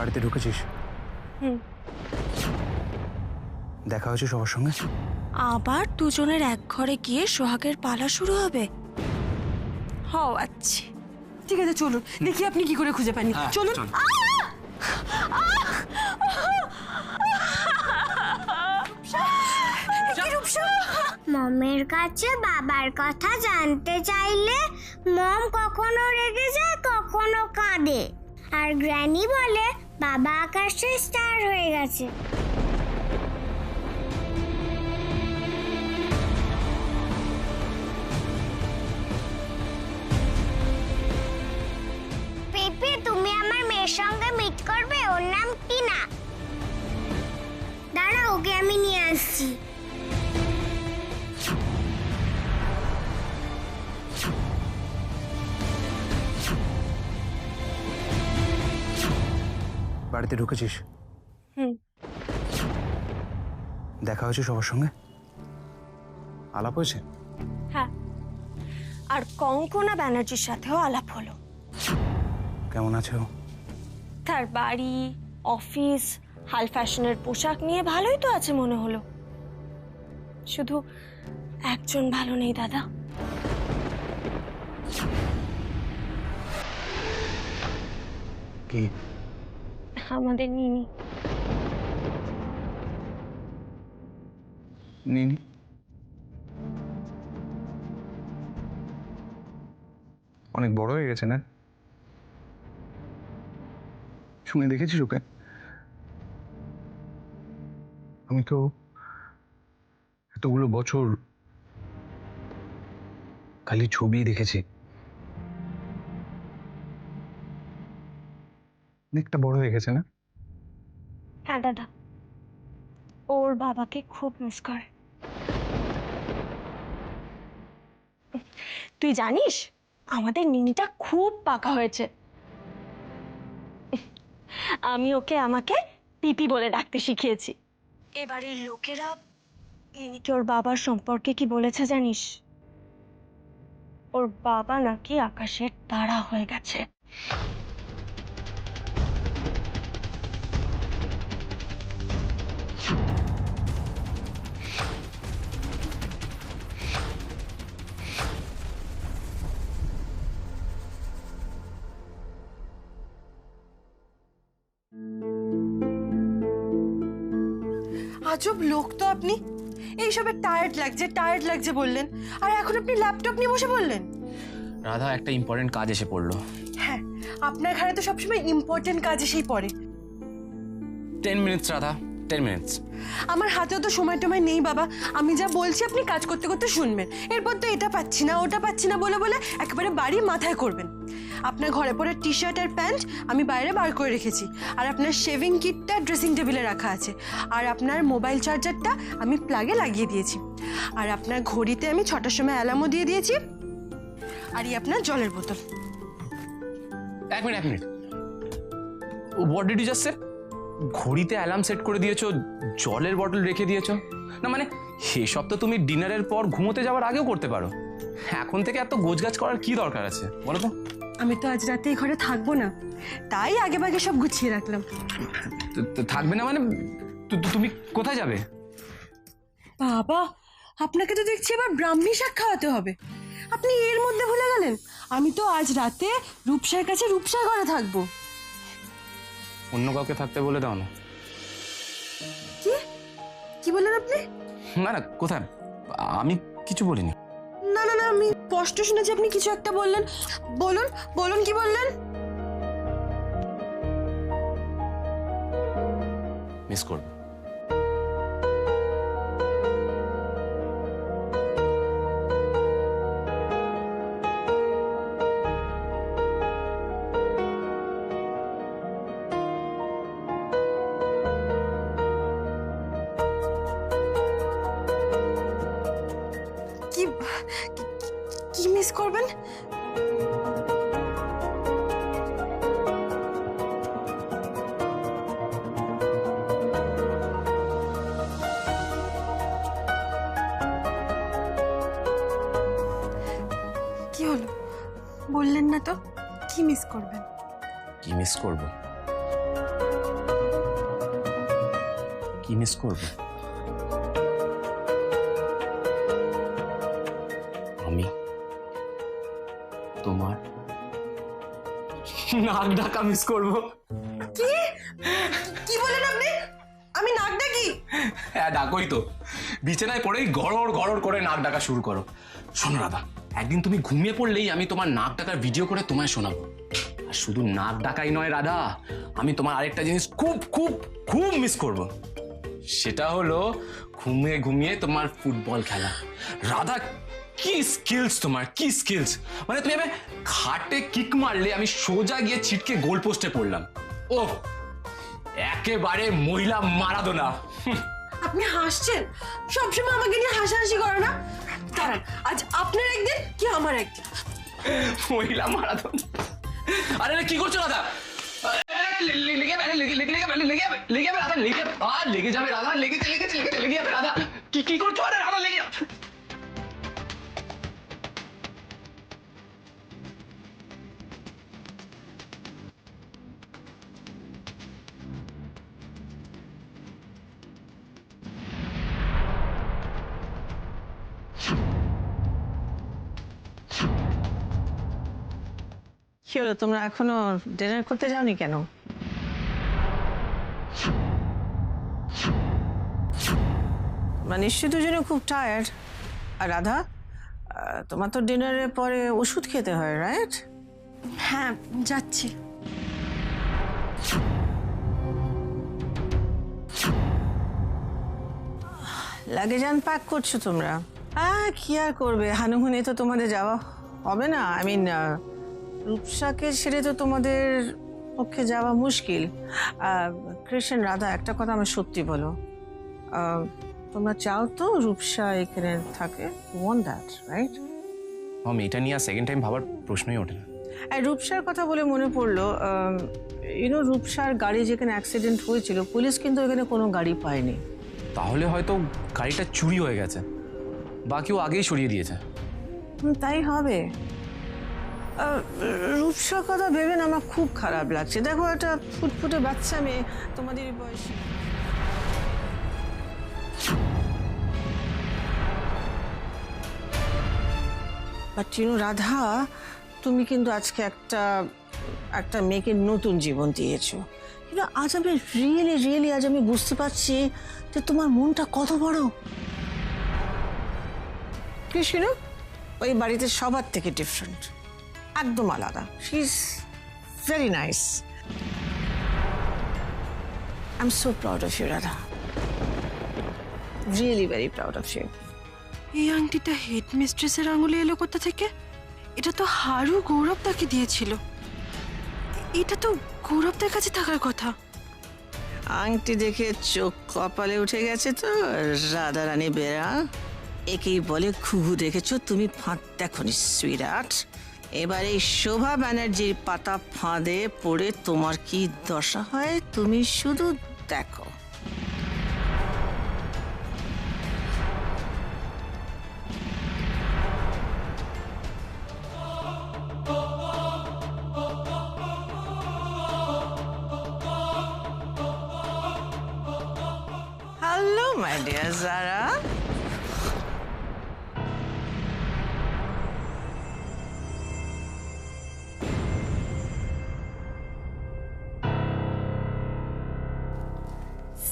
বাড়িতে ঢুকেছিস? দেখা হয়েছে সবার সঙ্গে? আবার দুজনের এক ঘরে গিয়ে সোহাগের পালা শুরু হবে? আচ্ছা ঠিক আছে, চলুন দেখি আপনি কি করে খুঁজে পাননি। চলুন। মমের কাছে বাবার কথা জানতে চাইলে মম কখনো রেগে যায়, কখনো কাঁদে, আর গ্র্যানি বলে বাবা আকাশে স্টার হয়ে গেছে। পিপি, তুমি আমার মেয়ের সঙ্গে মিট করবে? ওর নাম টিনা। দাঁড়া, ওকে আমি নিয়ে আসছি। বাড়িতে ঢুকেছিস? দেখা হয়েছে সবার সঙ্গে? আলাপ হয়েছে? হ্যাঁ, আর কঙ্কনা ব্যানার্জির সাথেও আলাপ হলো। কেমন আছে ও? তার বাড়ি, অফিস, হাল ফ্যাশনের পোশাক নিয়ে ভালোই তো আছে মনে হলো। শুধু একজন ভালো নেই দাদা। কি? আমাদের নিনি। নিনি? অনেক বড় হয়ে গেছে না? শুনে দেখেছিস ওকে? আমি তো এতগুলো বছর খালি ছবি দেখেছি। অনেকটা বড় হয়ে গেছে না? হ্যাঁ দাদা, ওর বাবাকে খুব মিস করে। তুই জানিস আমাদের নিনিটা খুব পাকা হয়েছে। আমি ওকে আমাকে পিপি বলে ডাকতে শিখিয়েছি। এবারের লোকেরা নিনিকে ওর বাবার সম্পর্কে কি বলেছে জানিস? ওর বাবা নাকি আকাশের তারা হয়ে গেছে। আজব লোক তো আপনি। এইসবে টায়ার্ড লাগছে বললেন, আর এখন আপনি ল্যাপটপ নিয়ে বসে বললেন। রাধা, একটা ইম্পর্টেন্ট কাজ এসে পড়লো। হ্যাঁ, আপনার ঘরে তো সবসময় ইম্পর্টেন্ট কাজ এসেই পড়ে। 10 মিনিটস রাধা, 10 মিনিটস। আমার হাতেও তো সময় টময় নেই বাবা। আমি যা বলছি আপনি কাজ করতে করতে শুনবেন। এরপর তো এটা পাচ্ছি না ওটা পাচ্ছি না বলে বলে একেবারে বাড়ি মাথায় করবেন। আপনার ঘরে পরে টি শার্ট আর প্যান্ট আমি বাইরে বার করে রেখেছি, আর আপনার শেভিং কিটটা ড্রেসিং টেবিলে রাখা আছে, আর আপনার মোবাইল চার্জারটা আমি প্লাগে লাগিয়ে দিয়েছি, আর আপনার ঘড়িতে আমি 6টার সময় অ্যালার্মও দিয়ে দিয়েছি, আর এই আপনার জলের বোতল। এক minute. What did you just say? ঘড়িতে অ্যালার্ম সেট করে দিয়েছো, জলের বটল রেখে দিয়েছো? না মানে এসব তো তুমি ডিনারের পর ঘুমোতে যাওয়ার আগেও করতে পারো। এখন থেকে এত গোছগাছ করার কি দরকার আছে বলো তো? আমি তো আজ রাতে এই ঘরে থাকবো না, তাই আগে ভাগে সব গুছিয়ে রাখলাম। থাকবে না মানে তুমি কোথায় যাবে? বাবা, আপনাকে তো দেখছি এবার ব্রাহ্মী শাক খাওয়াতে হবে। আপনি এর মধ্যে ভুলে গেলেন আমি তো আজ রাতে রূপসার কাছে রূপসার ঘরে থাকবো। অন্য কাউকে থাকতে বলে দাও না। কি বললেন আপনি? না কোথায়, আমি কিছু বলিনি। না আমি স্পষ্ট শুনেছি আপনি কিছু একটা বললেন। বলুন কি বললেন? মিস করব। কি মিস করবেন? কি হলো, বললেন না তো কি মিস করবেন? কি মিস করব? কি মিস করবো? আমি তোমার নাক ডাকা মিস করবো। কি কি বলেন আপনি? আমি নাক ডাকি? হ্যাঁ ডাকোই তো, বিছানায় পড়েই গড়র গড়র করে নাক ডাকা শুরু করো। শোনো রাধা, একদিন তুমি ঘুমিয়ে পড়লেই আমি তোমার নাক ডাকার ভিডিও করে তোমায় শোনাবো। আর শুধু নাক ডাকাই নয় রাধা, আমি তোমার আরেকটা জিনিস খুব খুব খুব মিস করব। সেটা হলো ঘুমিয়ে ঘুমিয়ে তোমার ফুটবল খেলা। রাধা কি স্কিলস তোমার, কি স্কিলস! মানে তুমি এবার খাটে কিক মারলে আমি সোজা গিয়ে ছিটকে গোল পোস্টে পড়লাম। ও একেবারে মহিলা মারাদোনা। আপনি হাসছেন? সবসময় আমাকে নিয়ে হাসাহাসি করে না? দাঁড়ান, আজ আপনার একদিন কি আমার একদিন। মহিলা মারাদোনা। আরে কি করছো রাধা? লেগে যাবে রাধা, লেগে যাবে রাধা। কি করছো? আরে রাধা লেগে যাবে। কি হলো, তোমরা এখনো ডিনার করতে যাওনি কেন? মানে নিশ্চয়ই দুজনে খুব টায়ার্ড। আর রাধা, তোমার তো ডিনারের পরে ওষুধ খেতে হয়, রাইট? হ্যাঁ, যাচ্ছি। লাগেজ আনপ্যাক করছো তোমরা? হ্যাঁ, কি আর করবে, হানুহুনে তো তোমাদের যাওয়া হবে না। আই মিন, রূপসাকে ছেড়ে তো তোমাদের পক্ষে যাওয়া মুশকিল। কৃষ্ণ, রাধা, একটা কথা আমার সত্যি বলো, তোমরা চাও তো রূপসা এখানে থাকে? Want that, right? আমি এটা নিয়ে সেকেন্ড টাইম ভাবার প্রশ্নই ওঠে না। আর রূপসার কথা বলে মনে পড়লো, রূপসার গাড়ি যেখানে অ্যাক্সিডেন্ট হয়েছিল, পুলিশ কিন্তু এখানে কোনো গাড়ি পায়নি। তাহলে হয়তো গাড়িটা চুরি হয়ে গেছে, বা কেউ আগেই সরিয়ে দিয়েছে। তাই হবে। রূপসার কথা ভেবে না আমার খুব খারাপ লাগছে। দেখো, একটা ফুটফুটে বাচ্চা মেয়ে, তোমাদের বয়সী। বাট রাধা, তুমি কিন্তু আজকে একটা মেয়েকে নতুন জীবন দিয়েছো। কিন্তু আজ আমি রিয়েলি আজ আমি বুঝতে পারছি যে তোমার মনটা কত বড়। কৃষ্ণ ওই বাড়িতে সবার থেকে ডিফারেন্ট, একদম আলাদা। She is very nice. I am so proud of you Radha, really very proud of you. এই আংটিটা হেড মিস্ট্রেসের আঙুলে এলো কোথা থেকে? এটা তো হারু গৌরব তাকে দিয়েছিল। এটা তো গৌরবদের কাছে থাকার কথা। আংটি দেখে চোখ কপালে উঠে গেছে তো রাধা রানী বেরা। একেই বলে ঘুঘু দেখেছো তুমি, ফাঁদ দেখোনি সুইটহার্ট। এবার এই শোভা ব্যানার্জির পাতা ফাঁদে পড়ে তোমার কি দশা হয় তুমি শুধু দেখো। Hello my dear Zara.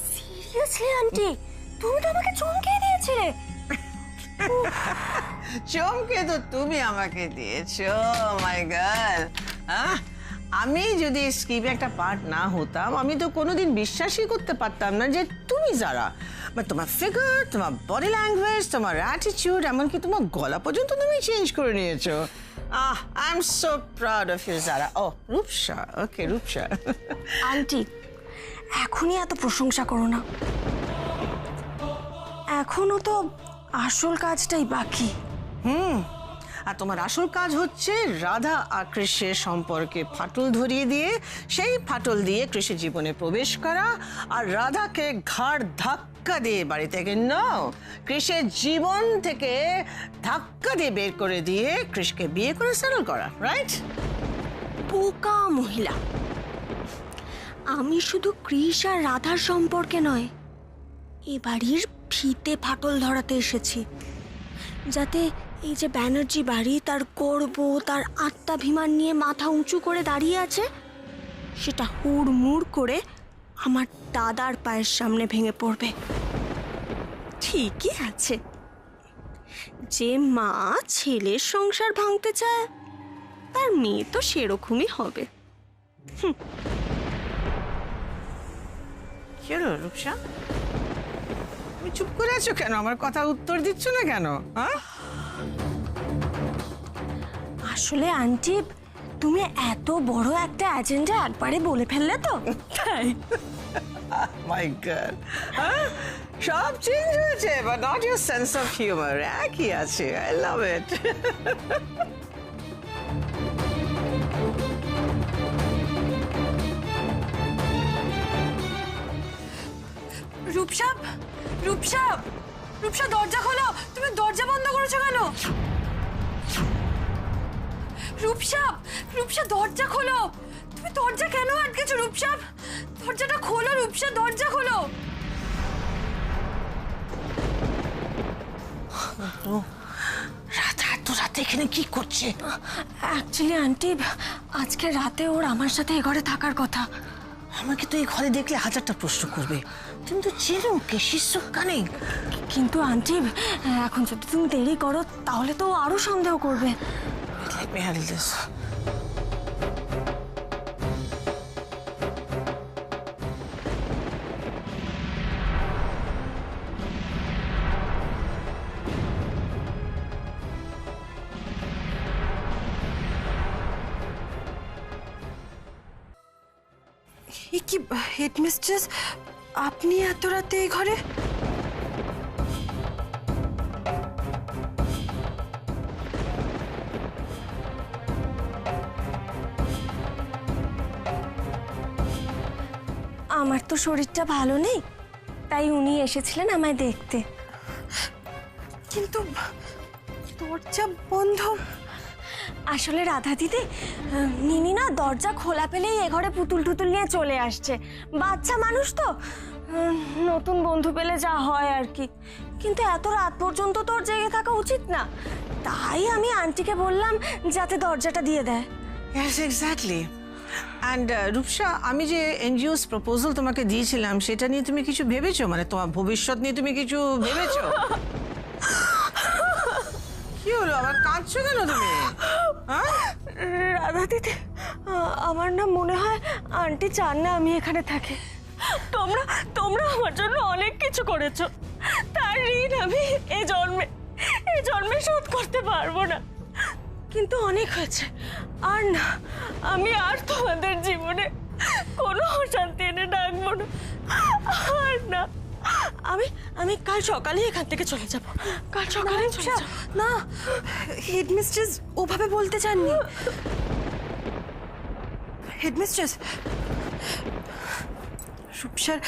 Seriously auntie, তুমি তো আমাকে চমকে দিয়েছিলে। চমকে তো তুমি আমাকে দিয়েছো মাই গার্ল। আমি যদি স্ক্রিপ্টে একটা পার্ট না হতাম, আমি তো কোনোদিন বিশ্বাসই করতে পারতাম না যে তুমি যারা। মানে তোমার ফিগার, তোমার বডি ল্যাঙ্গুয়েজ, তোমার অ্যাটিটিউড, এমনকি তোমার গলা পর্যন্ত তুমি চেঞ্জ করে নিয়েছো। I am so proud of you Zara. ও রূপসা, ওকে রূপসা। আন্টি, এখনই এত প্রশংসা করো না, এখনো তো আসল কাজটাই বাকি। আর তোমার আসল কাজ হচ্ছে রাধা আর কৃষ্ণের সম্পর্কে ফাটল ধরিয়ে দিয়ে সেই ফাটল দিয়ে কৃষ্ণের জীবনে প্রবেশ করা, আর রাধাকে ঘাড় ধাক্কা দিয়ে বাড়ি থেকে কৃষ্ণের জীবন থেকে ধাক্কা দিয়ে বের করে দিয়ে কৃষ্ণকে বিয়ে করে সেটেল করা, রাইট? বোকা মহিলা। আমি শুধু কৃষ আর রাধার সম্পর্কে নয়, এ বাড়ির ফিতে ফাটল ধরাতে এসেছি, যাতে এই যে ব্যানার্জি বাড়ি তার গর্ব, তার আত্মাভিমান নিয়ে মাথা উঁচু করে দাঁড়িয়ে আছে, সেটা হুড়মুড় করে আমার দাদার পায়ের সামনে ভেঙে পড়বে। ঠিকই আছে, যে মা ছেলের সংসার ভাঙতে চায় তার মেয়ে তো সেরকমই হবে। কি হলো রূপসা, তুমি চুপ করে আছো কেন? আমার কথা উত্তর দিচ্ছ না কেন? হ্যাঁ, আসলে আন্টি, তুমি এত বড় একটা এজেন্ডা একবারে বলে ফেললে তো, তাই। মাই গড, সব চেঞ্জ হয়েছে, but not your sense of humour. একই আছে। আই লাভ ইট। রূপসাপ, রূপসাপ, রূপসা দরজা খোলো। তুমি দরজা বন্ধ করেছো কেন? রূপসাপ, রূপসা দরজা খোলো। তুমি দরজা কেন আটকেছো? রূপসাপ, দরজাটা খোলো। রূপসা দরজা খোলো। রাত এত রাতে এখানে কি করছে? অ্যাকচুয়ালি আন্টি, আজকে রাতে ওর আমার সাথে এ ঘরে থাকার কথা। আমাকে তো এই ঘরে দেখলে হাজারটা প্রশ্ন করবে। তুমি তো চেনো কে, শিষ্য কানে। কিন্তু আন্টি, এখন যদি তুমি দেরি করো তাহলে তো ও আরো সন্দেহ করবে। Let me handle this. এ কি হেডমিস্ট্রেস, আপনি এত রাতে এই ঘরে? আমার তো শরীরটা ভালো নেই, তাই উনি এসেছিলেন আমায় দেখতে। কিন্তু দরজা বন্ধ। আসলে রাধা দিদি, নিনি না দরজা খোলা পেলেই এ ঘরে পুতুল টুতুল নিয়ে চলে আসছে। বাচ্চা মানুষ তো, নতুন বন্ধু পেলে যা হয় আর কি। কিন্তু এত রাত পর্যন্ত তোর জেগে থাকা উচিত না, তাই আমি আন্টিকে বললাম যাতে দরজাটা দিয়ে দেয়। Yes, exactly. And রূপসা, আমি যে এনজিওস প্রপোজাল তোমাকে দিয়েছিলাম সেটা নিয়ে তুমি কিছু ভেবেছো? মানে তোমার ভবিষ্যৎ নিয়ে তুমি কিছু ভেবেছো? কি হলো, আবার কাঁদছো কেন তুমি? হ্যাঁ, রাধা দিদি, আমার না মনে হয় আন্টি চান না আমি এখানে থাকি। তোমরা তোমরা আমার জন্য অনেক কিছু করেছো, তার ঋণ আমি এই জন্মে শোধ করতে পারবো না। কিন্তু অনেক হয়েছে, আর না, আমি আর তোমাদের জীবনে কোনো অশান্তি এনে ডাকবো না, আর না। আমি কাল সকালে এখান থেকে চলে যাব। কাল সকালে চলে যাব। না, হেডমিস্ট্রেস ওভাবে বলতে চাননি। হেডমিস্ট্রেস, রূপসার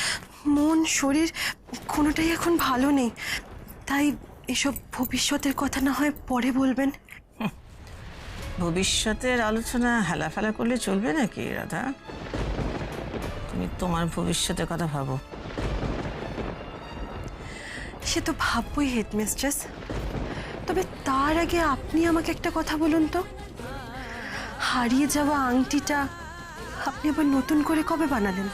মন শরীর কোনোটাই এখন ভালো নেই, তাই এসব ভবিষ্যতের কথা না হয় পরে বলবেন। ভবিষ্যতের আলোচনা হেলাফেলা করলে চলবে নাকি রাধা? তুমি তোমার ভবিষ্যতের কথা ভাবো। সে তো ভাববই হেডমিস্ট্রেস, তবে তার আগে আপনি আমাকে একটা কথা বলুন তো, হারিয়ে যাওয়া আংটিটা আপনি আবার নতুন করে কবে বানালেন?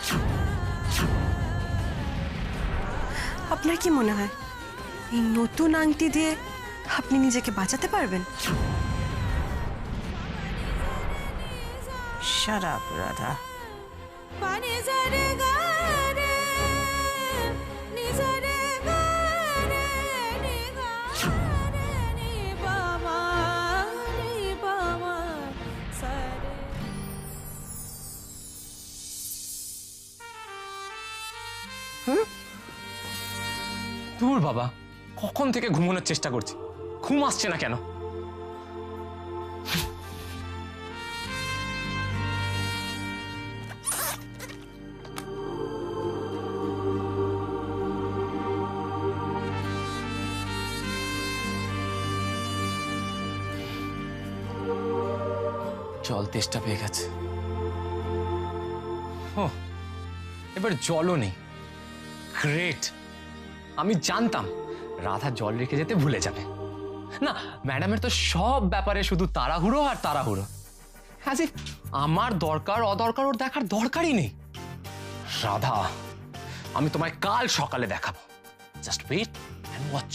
আপনার কি মনে হয় এই নতুন আংটি দিয়ে আপনি নিজেকে বাঁচাতে পারবেন? Shut up, Radha. দূর বাবা, কখন থেকে ঘুমানোর চেষ্টা করছি, ঘুম আসছে না কেন? জল তেষ্টা পেয়ে গেছে। ও, এবার জলও নেই। গ্রেট, আমি জানতাম রাধা জল রেখে যেতে ভুলে যাবে। না, ম্যাডামের তো সব ব্যাপারে শুধু তাড়াহুড়ো আর তাড়াহুড়ো। হ্যাঁ, আমার দরকার অদরকার ওর দেখার দরকারই নেই। রাধা, আমি তোমায় কাল সকালে দেখাবো। Just wait and watch.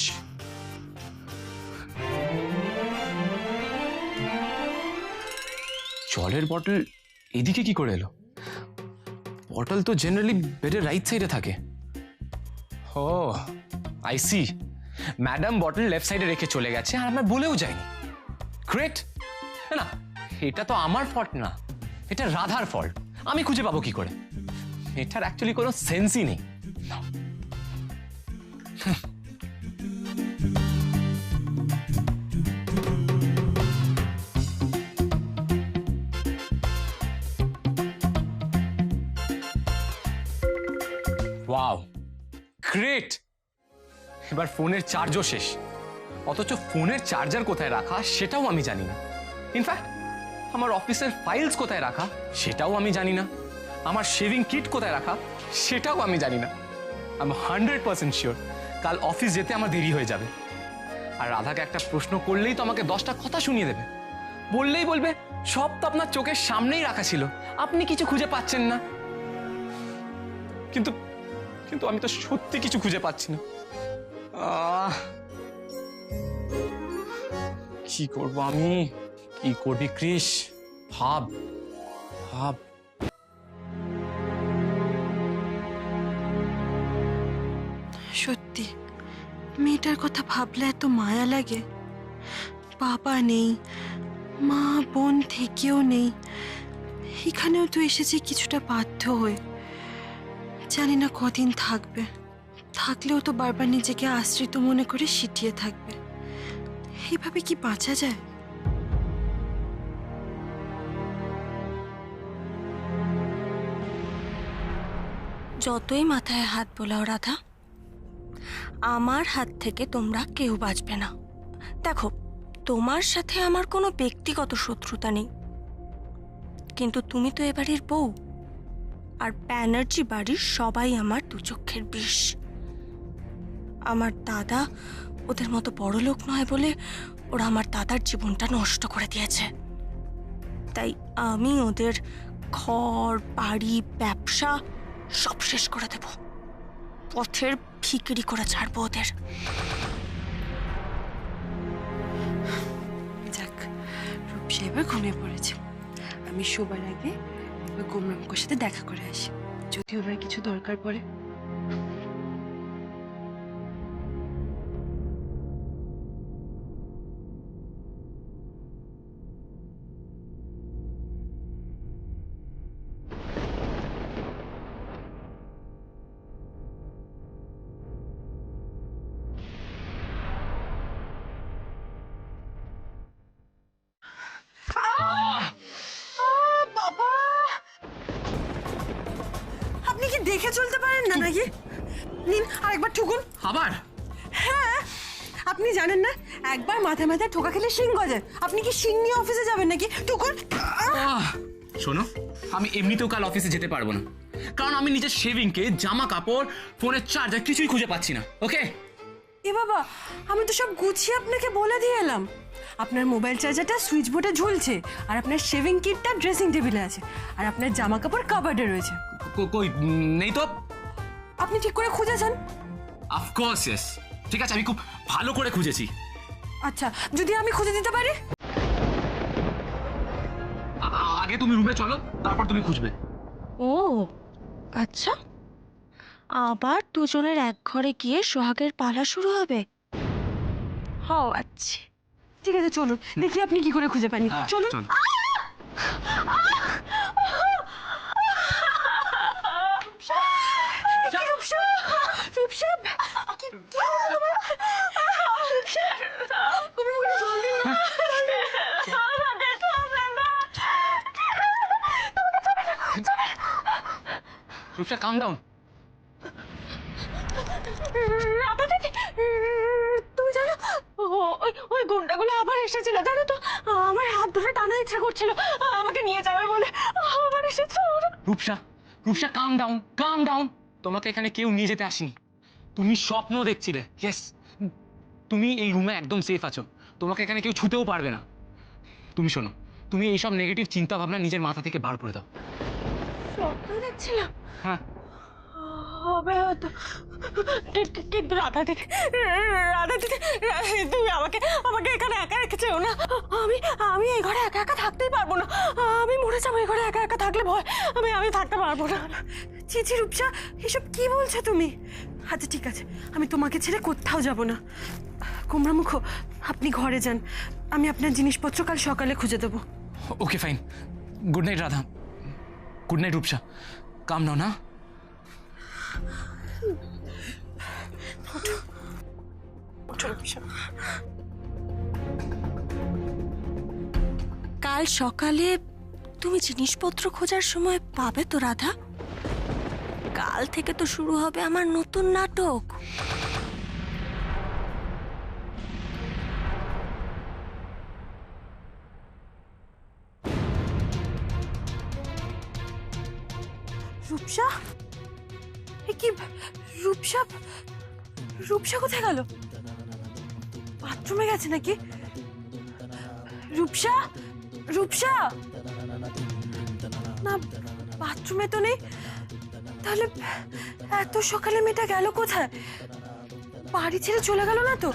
জলের বটল এদিকে কি করে এলো? বটল তো জেনারেলি বেডের রাইট সাইডে থাকে। Oh I see, madam bottle left সাইডে রেখে চলে গেছে আর আমার বলেও যায়নি। গ্রেট। না, এটা তো আমার ফল্ট না, এটা রাধার ফল্ট। আমি খুঁজে পাবো কি করে? এটার অ্যাকচুয়ালি কোনো সেন্সই নেই। Wow, great. এবার ফোনের চার্জও শেষ, অথচ ফোনের চার্জার কোথায় রাখা সেটাও আমি জানি না। ইনফ্যাক্ট আমার অফিসের ফাইলস কোথায় রাখা সেটাও আমি জানি না। আমার শেভিং কিট কোথায় রাখা সেটাও আমি জানি না। আমি 100% শিওর কাল অফিস যেতে আমার দেরি হয়ে যাবে। আর রাধাকে একটা প্রশ্ন করলেই তো আমাকে 10টা কথা শুনিয়ে দেবে। বললেই বলবে সব তো আপনার চোখের সামনেই রাখা ছিল, আপনি কিছু খুঁজে পাচ্ছেন না। কিন্তু কিন্তু আমি তো সত্যি কিছু খুঁজে পাচ্ছি না। কি করব আমি? কি করবি কৃষ? ভাব ভাব। সত্যি মেয়েটার কথা ভাবলে এত মায়া লাগে। বাবা নেই, মা বোন থেকেও নেই, এখানেও তো এসেছে কিছুটা বাধ্য হয়ে। জানি না কদিন থাকবে, থাকলেও তো বারবার নিজেকে আশ্রিত মনে করে সিটিয়ে থাকবে। এইভাবে কি বাঁচা যায়? যতই মাথায় হাত বোলাও রাধা, আমার হাত থেকে তোমরা কেউ বাঁচবে না। দেখো, তোমার সাথে আমার কোনো ব্যক্তিগত শত্রুতা নেই, কিন্তু তুমি তো এ বাড়ির বউ, আর ব্যানার্জি বাড়ির সবাই আমার দু চক্ষের বিষ। আমার দাদা ওদের মতো বড় লোক নয় বলে ওরা আমার দাদার জীবনটা নষ্ট করে দিয়েছে। তাই আমি ওদের ঘর বাড়ি ব্যবসা সব শেষ করে দেব, পথের ভিকিরি করে ছাড়বো ওদের। যাক, রূপসা এবার ঘুমিয়ে পড়েছে। আমি শোবার আগে এবার গোমরামকোর সাথে দেখা করে আসি, যদি ওনার কিছু দরকার পড়ে। বাবা, আপনি কি দেখে চলতে পারেন না নাকি? নিন আরেকবার ঠুকুন। আবার? হ্যাঁ, আপনি জানেন না একবার মাথায় মাথায় ঠোকা খেলে শিং গজে। আপনি কি শিং নিয়ে অফিসে যাবেন নাকি? ঠুকুন। শোনো, আমি এমনিতেও কাল অফিসে যেতে পারবো না, কারণ আমি নিজের শেভিং কে, জামা কাপড়, ফোনের চার্জার কিছুই খুঁজে পাচ্ছি না। ওকে? এ বাবা, আমি তো সব গুছিয়ে আপনাকে বলে দিয়ে এলাম। আপনার মোবাইল চার্জারটা সুইচ বোর্ডে ঝুলছে, আর আপনার শেভিং কিটটা ড্রেসিং টেবিলে আছে, আর আপনার জামা কাপড় কাবার্ডে রয়েছে। কই নেই তো। আপনি ঠিক করে খুঁজেছেন? অফকোর্স ইয়েস, ঠিক আছে, আমি খুব ভালো করে খুঁজেছি। আচ্ছা, যদি আমি খুঁজে দিতে পারি? আগে তুমি রুমে চলো, তারপর তুমি খুঁজবে। ও আচ্ছা, আবার দুজনের এক ঘরে গিয়ে সোহাগের পালা শুরু হবে। হও আচ্ছা, ঠিক আছে, চলুন দেখি আপনি কি করে খুঁজে পান। চলুন। চল। রূপসা, কাম ডাউন। তুমি জানো ওই গুন্ডাগুলো আবার এসেছিল, জানো তো? আমার হাত ধরে টানা ইচ্ছা করছিল আমাকে নিয়ে যাবে বলে, আবার এসেছে। রূপসা, রূপসা, কাম ডাউন, কাম ডাউন। তোমাকে এখানে কেউ নিয়ে যেতে আসেনি। তুমি স্বপ্ন দেখছিলে। ইয়েস, তুমি এই রুমে একদম সেফ আছো, তোমাকে এখানে কেউ ছুতেও পারবে না। তুমি শোনো, তুমি এইসব নেগেটিভ চিন্তা ভাবনা নিজের মাথা থেকে বার করে দাও। স্বপ্ন দেখছিলাম। হ্যাঁ, হবে হয়তো। কিন্তু রাধা দিদি, তুমি আমাকে আমাকে এখানে একা রেখে চেও না। আমি আমি এই ঘরে একা একা থাকতেই পারবো না। আমি মরে যাবো এই ঘরে একা একা থাকলে ভয়। আমি থাকতে পারবো না। চিচি রূপসা, এসব কি বলছো তুমি? আচ্ছা ঠিক আছে, আমি তোমাকে ছেড়ে কোথাও যাব না। কুমড়ামুখ, আপনি ঘরে যান, আমি আপনার জিনিসপত্র কাল সকালে খুঁজে দেবো। Okay fine. Good night Radha. Good night Rupsa. Come now না। কাল সকালে তুমি জিনিসপত্র খোঁজার সময় পাবে তো রাধা? কাল থেকে তো শুরু হবে আমার নতুন নাটক। রূপসা, এ কি? রূপসা, রূপসা কোথায় গেল? বাথরুমে গেছে নাকি? রূপসা, রূপসা, না বাথরুমে তো নেই। তাহলে এত সকালে মেয়েটা গেল কোথায়? বাড়ি ছেড়ে চলে গেল না তো?